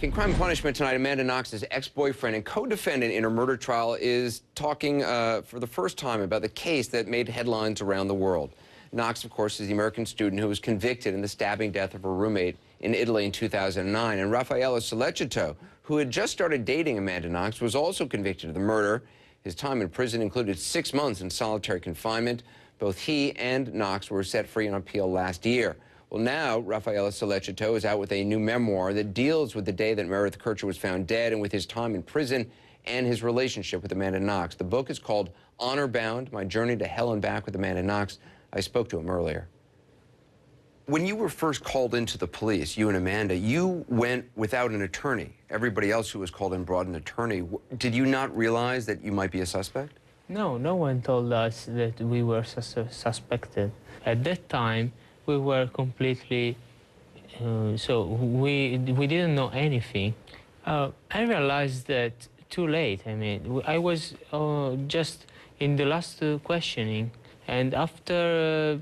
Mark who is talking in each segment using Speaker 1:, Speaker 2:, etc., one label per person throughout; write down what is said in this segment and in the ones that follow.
Speaker 1: back. In Crime and Punishment tonight, Amanda Knox's ex-boyfriend and co-defendant in her murder trial is talking for the first time about the case that made headlines around the world. Knox, of course, is the American student who was convicted in the stabbing death of her roommate in Italy in 2009. And Sollecito, who had just started dating Amanda Knox, was also convicted of the murder. His time in prison included 6 months in solitary confinement. Both he and Knox were set free on appeal last year. Well, now, Sollecito is out with a new memoir that deals with the day that Meredith Kercher was found dead and with his time in prison and his relationship with Amanda Knox. The book is called Honor Bound, My Journey to Hell and Back with Amanda Knox. I spoke to him earlier. When you were first called into the police, you and Amanda, you went without an attorney. Everybody else who was called in brought an attorney. Did you not realize that you might be a suspect?
Speaker 2: No, no one told us that we were suspected. At that time, we were completely, so we didn't know anything. I realized that too late. I mean, I was just in the last questioning, and after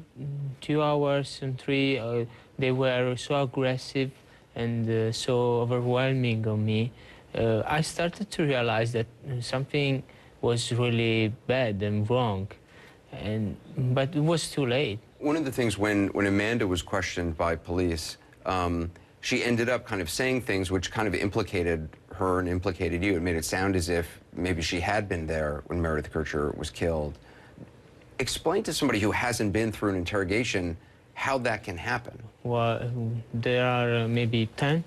Speaker 2: 2 hours and 3, they were so aggressive and so overwhelming on me. I started to realize that something was really bad and wrong, but it was too late.
Speaker 1: One of the things when Amanda was questioned by police, she ended up kind of saying things which kind of implicated her and implicated you. It made it sound as if maybe she had been there when Meredith Kercher was killed. Explain to somebody who hasn't been through an interrogation how that can happen.
Speaker 2: Well, there are maybe 10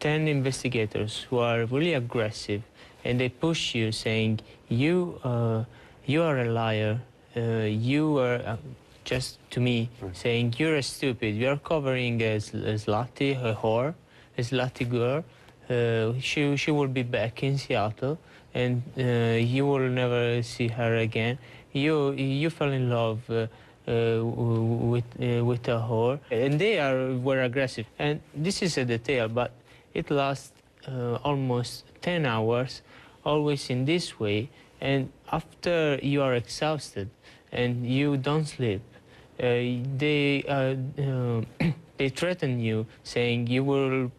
Speaker 2: investigators who are really aggressive, and they push you saying, you are a liar, you are... just to me, saying, you're stupid, you're covering a slutty, a whore, a slutty girl. She will be back in Seattle, and you will never see her again. You fell in love with a whore, and they were aggressive. And this is a detail, but it lasts almost 10 hours, always in this way. And after you are exhausted and you don't sleep, they threaten you, saying you will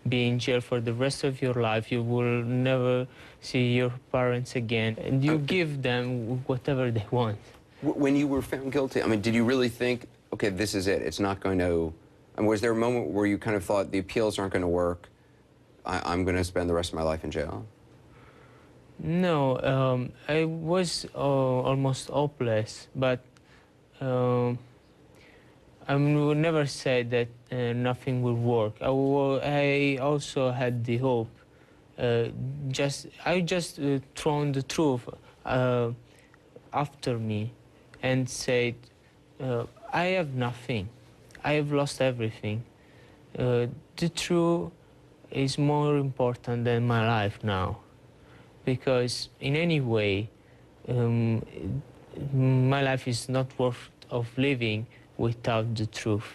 Speaker 2: be in jail for the rest of your life. You will never see your parents again, and you give them whatever they want.
Speaker 1: When you were found guilty, I mean, did you really think, okay, this is it? It's not going to. And was there a moment where you kind of thought the appeals aren't going to work? I'm going to spend the rest of my life in jail?
Speaker 2: No, I was almost hopeless, but I would never say that nothing will work. I also had the hope. I just thrown the truth after me and said, I have nothing. I have lost everything. The truth is more important than my life now. Because in any way, my life is not worth of living without the truth.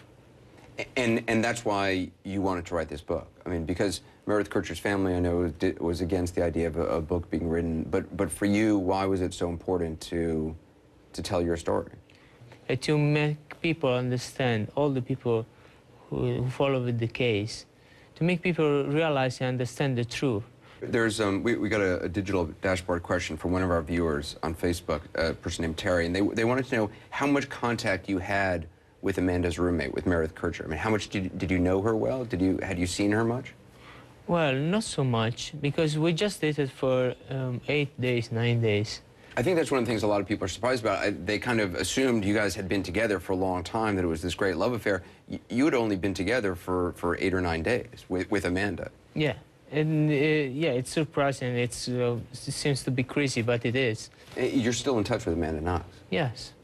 Speaker 1: And that's why you wanted to write this book. I mean, because Meredith Kercher's family, I know, was against the idea of a book being written. But for you, why was it so important to tell your story?
Speaker 2: To make people understand, all the people who follow with the case, to make people realize and understand the truth.
Speaker 1: There's we got a digital dashboard question from one of our viewers on Facebook, a person named Terry, and they wanted to know how much contact you had with Amanda's roommate, with Meredith Kercher. I mean, how much did you know her well? Had you seen her much?
Speaker 2: Well, not so much, because we just dated for 8 days, 9 days.
Speaker 1: I think that's one of the things a lot of people are surprised about. They kind of assumed you guys had been together for a long time, that it was this great love affair. You had only been together for 8 or 9 days with Amanda.
Speaker 2: Yeah. And yeah, it's surprising. It seems to be crazy, but it is.
Speaker 1: You're still in touch with Amanda Knox?
Speaker 2: Yes.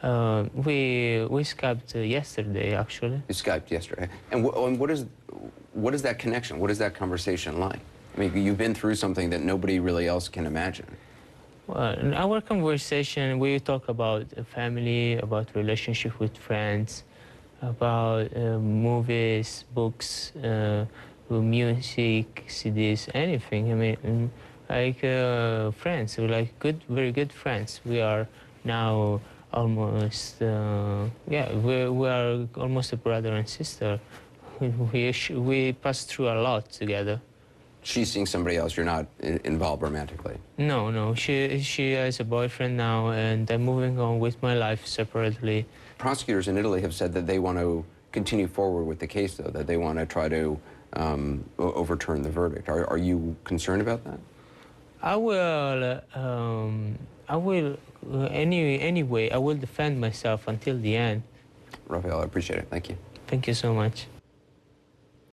Speaker 2: We Skyped yesterday, actually.
Speaker 1: You Skyped yesterday. And what is that connection? What is that conversation like? I mean, you've been through something that nobody really else can imagine.
Speaker 2: Well, in our conversation, we talk about family, about relationship with friends, about movies, books, music, CDs, anything. I mean, like friends. We're like very good friends. We are now almost, yeah, we are almost a brother and sister. we passed through a lot together.
Speaker 1: She's seeing somebody else. You're not involved romantically.
Speaker 2: No. She has a boyfriend now, and I'm moving on with my life separately.
Speaker 1: Prosecutors in Italy have said that they want to continue forward with the case, though, that they want to try to overturn the verdict. Are you concerned about that?
Speaker 2: Anyway, I will defend myself until the end.
Speaker 1: Rafael, I appreciate it. Thank you.
Speaker 2: Thank you so much.